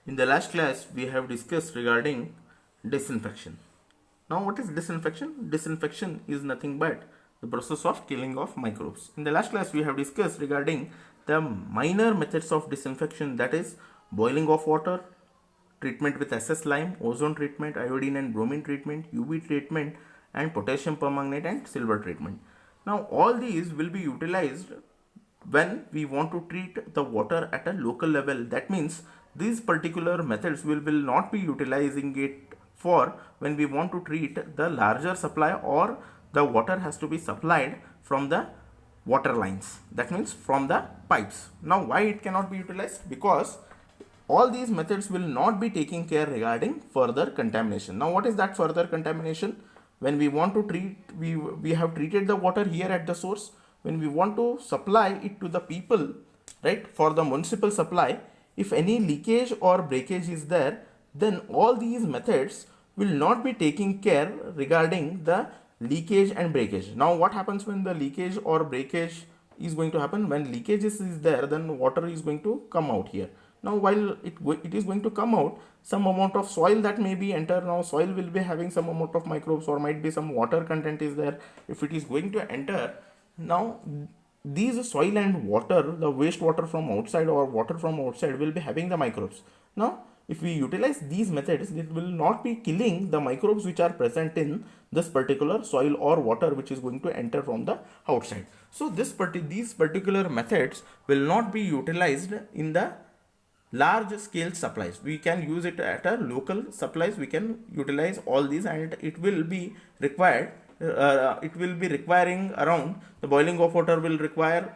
In the last class, we have discussed regarding disinfection. Now, what is disinfection? Disinfection is nothing but the process of killing of microbes. In the last class, we have discussed regarding the minor methods of disinfection, that is boiling of water, treatment with SS lime, ozone treatment, iodine and bromine treatment, UV treatment, and potassium permanganate and silver treatment. Now, all these will be utilized when we want to treat the water at a local level. That means these particular methods will not be utilizing it for when we want to treat the larger supply, or the water has to be supplied from the water lines, that means from the pipes. Now, why it cannot be utilized? Because all these methods will not be taking care regarding further contamination. Now, what is that further contamination? When we want to treat, we have treated the water here at the source. When we want to supply it to the people, right, for the municipal supply, if any leakage or breakage is there, then all these methods will not be taking care regarding the leakage and breakage. Now, what happens when the leakage or breakage is going to happen? When leakage is there, then water is going to come out here. Now, while it is going to come out, some amount of soil that may be enter. Now, soil will be having some amount of microbes, or might be some water content is there. If it is going to enter, now these soil and water, the wastewater from outside or water from outside, will be having the microbes. Now, if we utilize these methods, it will not be killing the microbes which are present in this particular soil or water which is going to enter from the outside. So, these particular methods will not be utilized in the large scale supplies. We can use it at a local supplies. We can utilize all these, and it will be required. It will be requiring around, the boiling of water will require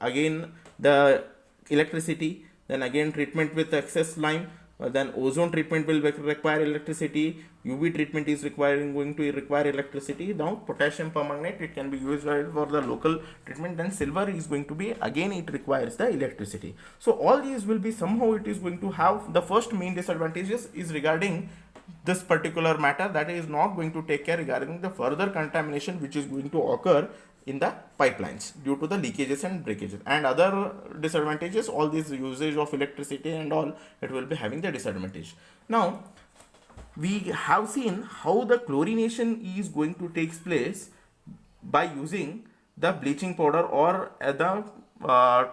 again the electricity, then again treatment with excess lime, then ozone treatment will require electricity, UV treatment is going to require electricity. Now, potassium permanganate, it can be used for the local treatment. Then silver is going to be, again it requires the electricity. So, all these will be, somehow it is going to have, the first main disadvantages is regarding this particular matter, that is not going to take care regarding the further contamination which is going to occur in the pipelines due to the leakages and breakages. And other disadvantages, all this usage of electricity and all, it will be having the disadvantage. Now, we have seen how the chlorination is going to take place by using the bleaching powder, or the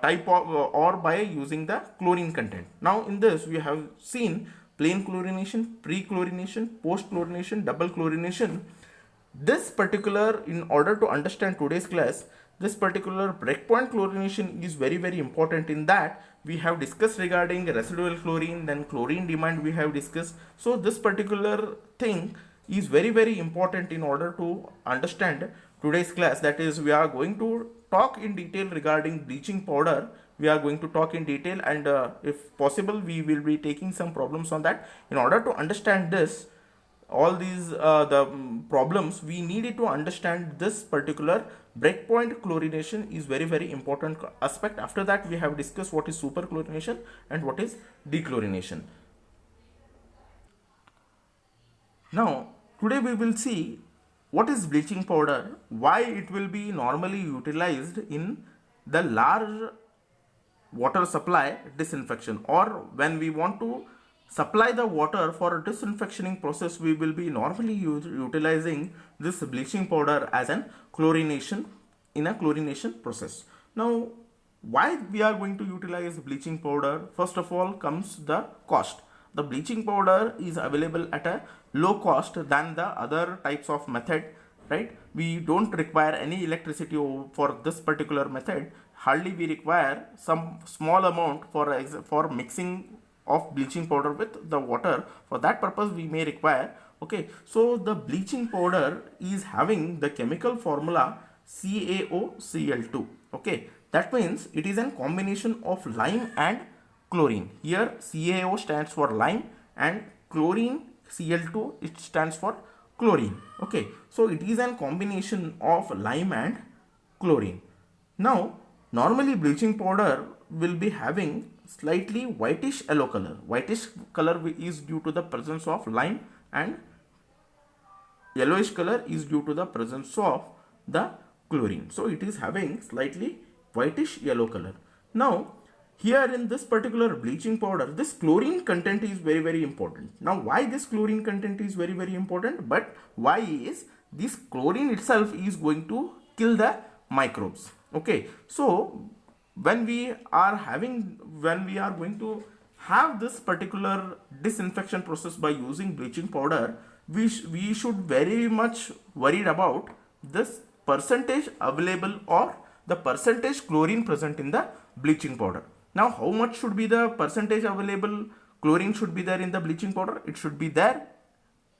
type of, or by using the chlorine content. Now, in this we have seen plain chlorination, pre-chlorination, post-chlorination, double chlorination. This particular, in order to understand today's class, this particular breakpoint chlorination is very, very important. In that, we have discussed regarding residual chlorine, then chlorine demand we have discussed. So, this particular thing is very, very important in order to understand today's class. That is, we are going to talk in detail regarding bleaching powder. We are going to talk in detail, and if possible, we will be taking some problems on that. In order to understand this, all these the problems, we needed to understand this particular breakpoint chlorination is very, very important aspect. After that, we have discussed what is superchlorination and what is dechlorination. Now, today we will see what is bleaching powder, why it will be normally utilized in the large water supply disinfection, or when we want to supply the water for a disinfectioning process, we will be normally utilizing this bleaching powder as an chlorination, in a chlorination process. Now, why we are going to utilize bleaching powder? First of all comes the cost. The bleaching powder is available at a low cost than the other types of method, right? We don't require any electricity for this particular method. Hardly we require some small amount for mixing of bleaching powder with the water. For that purpose, we may require. Okay, so the bleaching powder is having the chemical formula CaOCl2. Okay, that means it is a combination of lime and chlorine. Here CaO stands for lime, and chlorine Cl2, it stands for chlorine. Okay, so it is a combination of lime and chlorine. Now, normally bleaching powder will be having slightly whitish yellow color. Whitish color is due to the presence of lime, and yellowish color is due to the presence of the chlorine. So, it is having slightly whitish yellow color. Now, here in this particular bleaching powder, this chlorine content is very, very important. Now, why this chlorine content is very, very important? But why is this chlorine itself is going to kill the microbes. Okay, so when we are going to have this particular disinfection process by using bleaching powder, we should very much worried about this percentage available or the percentage chlorine present in the bleaching powder. Now, how much should be the percentage available chlorine should be there in the bleaching powder? It should be there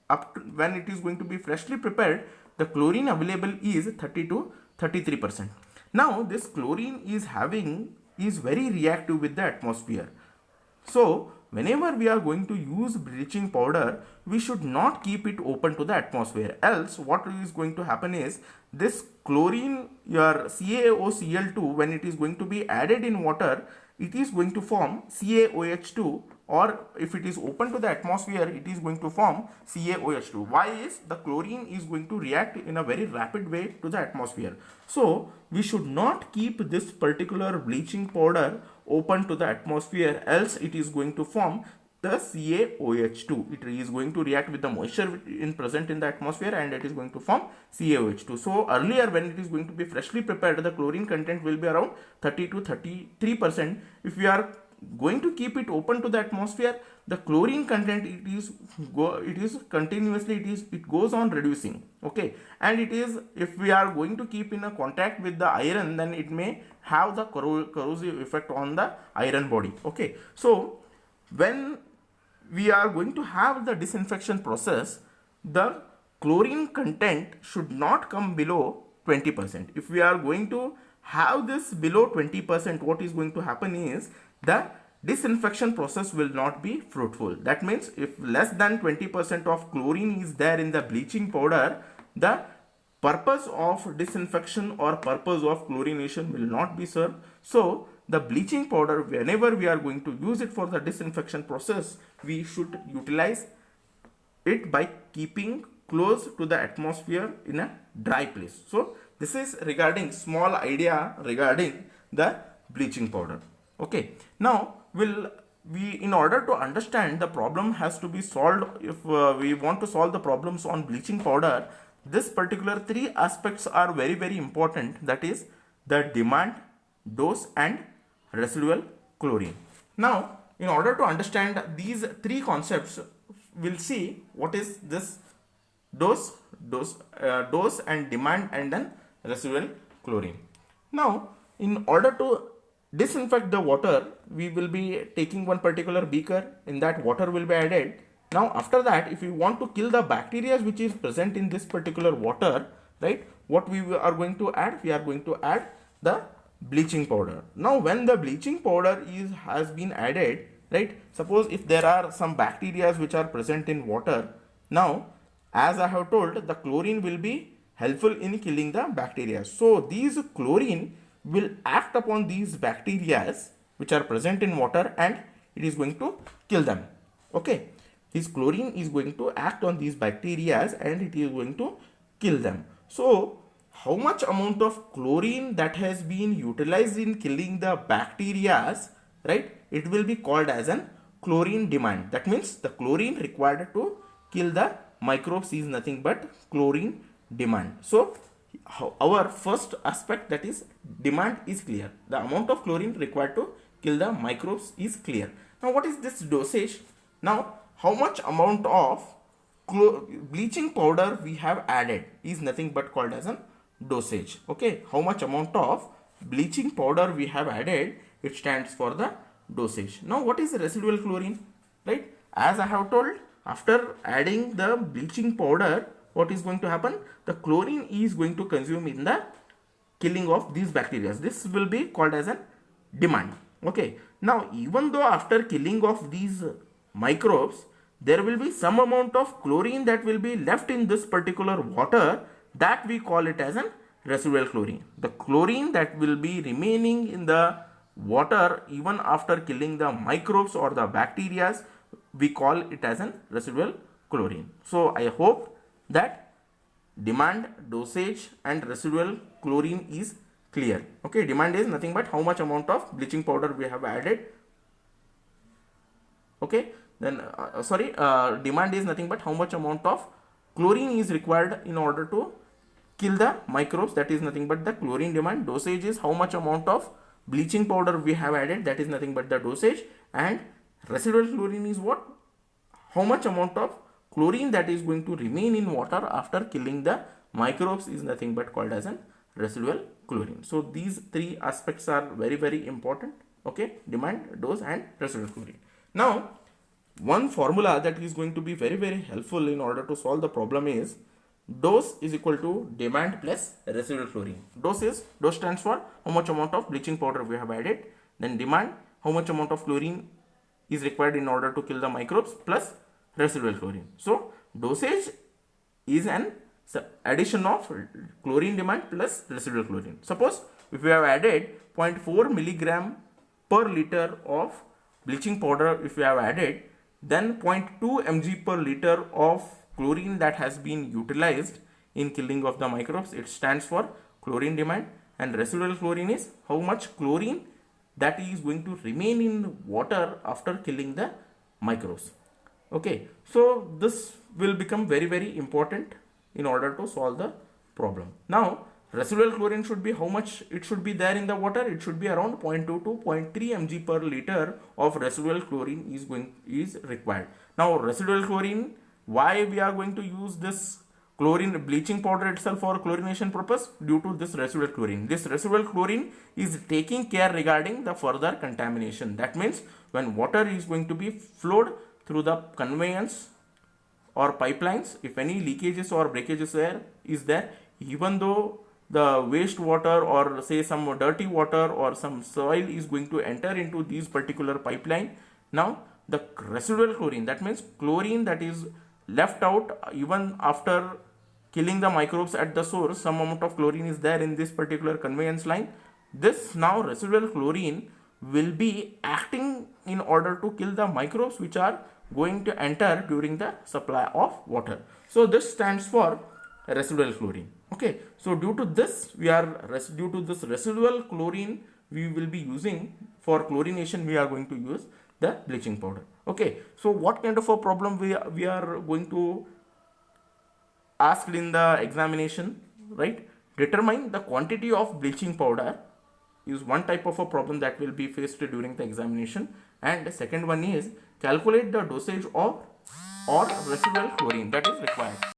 up to when it is going to be freshly prepared. The chlorine available is 30 to 33%. Now, this chlorine is very reactive with the atmosphere. So, whenever we are going to use bleaching powder, we should not keep it open to the atmosphere. Else, what is going to happen is this chlorine, your CaOCl2, when it is going to be added in water, it is going to form CaOH2, or if it is open to the atmosphere, it is going to form CaOH2. Why is the chlorine is going to react in a very rapid way to the atmosphere. So, we should not keep this particular bleaching powder open to the atmosphere, else it is going to form the CaOH2. It is going to react with the moisture present in the atmosphere and it is going to form CaOH2. So earlier, when it is going to be freshly prepared, the chlorine content will be around 30 to 33%. If we are going to keep it open to the atmosphere, the chlorine content it goes on reducing. Okay, and it is, if we are going to keep in a contact with the iron, then it may have the corrosive effect on the iron body. Okay, so when we are going to have the disinfection process, the chlorine content should not come below 20%. If we are going to have this below 20%, what is going to happen is the disinfection process will not be fruitful. That means if less than 20% of chlorine is there in the bleaching powder, the purpose of disinfection or purpose of chlorination will not be served. So the bleaching powder, whenever we are going to use it for the disinfection process, we should utilize it by keeping close to the atmosphere in a dry place. So this is regarding small idea regarding the bleaching powder. Okay, now in order to understand the problem has to be solved. If we want to solve the problems on bleaching powder, this particular three aspects are very, very important. That is the demand, dose and residual chlorine. Now, in order to understand these three concepts, we'll see what is this dose and demand and then residual chlorine. Now, in order to disinfect the water, we will be taking one particular beaker. In that, water will be added. Now, after that, if we want to kill the bacteria which is present in this particular water, right, what we are going to add? We are going to add the bleaching powder. Now, when the bleaching powder has been added, right, suppose if there are some bacteria which are present in water, now, as I have told, the chlorine will be helpful in killing the bacteria. So, these chlorine will act upon these bacteria which are present in water and it is going to kill them. Okay, this chlorine is going to act on these bacteria and it is going to kill them. So how much amount of chlorine that has been utilized in killing the bacteria, right, it will be called as an chlorine demand. That means the chlorine required to kill the microbes is nothing but chlorine demand. So our first aspect, that is demand, is clear. The amount of chlorine required to kill the microbes is clear. Now what is this dosage? Now how much amount of bleaching powder we have added is nothing but called as a dosage. Okay, how much amount of bleaching powder we have added, it stands for the dosage. Now what is residual chlorine? Right, as I have told, after adding the bleaching powder, what is going to happen? The chlorine is going to consume in the killing of these bacteria. This will be called as a demand. Okay, now even though after killing of these microbes, there will be some amount of chlorine that will be left in this particular water, that we call it as a residual chlorine. The chlorine that will be remaining in the water even after killing the microbes or the bacteria, we call it as a residual chlorine. So I hope that demand, dosage and residual chlorine is clear. Okay, demand is nothing but how much amount of bleaching powder we have added. Okay, then demand is nothing but how much amount of chlorine is required in order to kill the microbes, that is nothing but the chlorine demand. Dosage is how much amount of bleaching powder we have added, that is nothing but the dosage. And residual chlorine is what? How much amount of chlorine that is going to remain in water after killing the microbes is nothing but called as an residual chlorine. So these three aspects are very, very important. Okay, demand, dose and residual chlorine. Now, one formula that is going to be very, very helpful in order to solve the problem is dose is equal to demand plus residual chlorine. Dose stands for how much amount of bleaching powder we have added. Then demand, how much amount of chlorine is required in order to kill the microbes, plus residual chlorine. So dosage is an addition of chlorine demand plus residual chlorine. Suppose if we have added 0.4 milligram per liter of bleaching powder, if we have added, then 0.2 mg per liter of chlorine that has been utilized in killing of the microbes, it stands for chlorine demand. And residual chlorine is how much chlorine that is going to remain in water after killing the microbes. Okay, so this will become very, very important in order to solve the problem. Now, residual chlorine should be how much it should be there in the water? It should be around 0.2 to 0.3 mg per liter of residual chlorine is required. Now, residual chlorine, why we are going to use this chlorine bleaching powder itself for chlorination purpose? Due to this residual chlorine. This residual chlorine is taking care regarding the further contamination. That means when water is going to be flowed through the conveyance or pipelines, if any leakages or breakages is there, even though the waste water or say some dirty water or some soil is going to enter into these particular pipeline, now the residual chlorine, that means chlorine that is left out even after killing the microbes at the source, some amount of chlorine is there in this particular conveyance line. This now residual chlorine will be acting in order to kill the microbes which are going to enter during the supply of water. So this stands for residual chlorine. Okay, so due to this residual chlorine we will be using for chlorination, we are going to use the bleaching powder. Okay, so what kind of a problem we are going to asked in the examination, right? Determine the quantity of bleaching powder is one type of a problem that will be faced during the examination, and the second one is calculate the dosage of or residual chlorine that is required.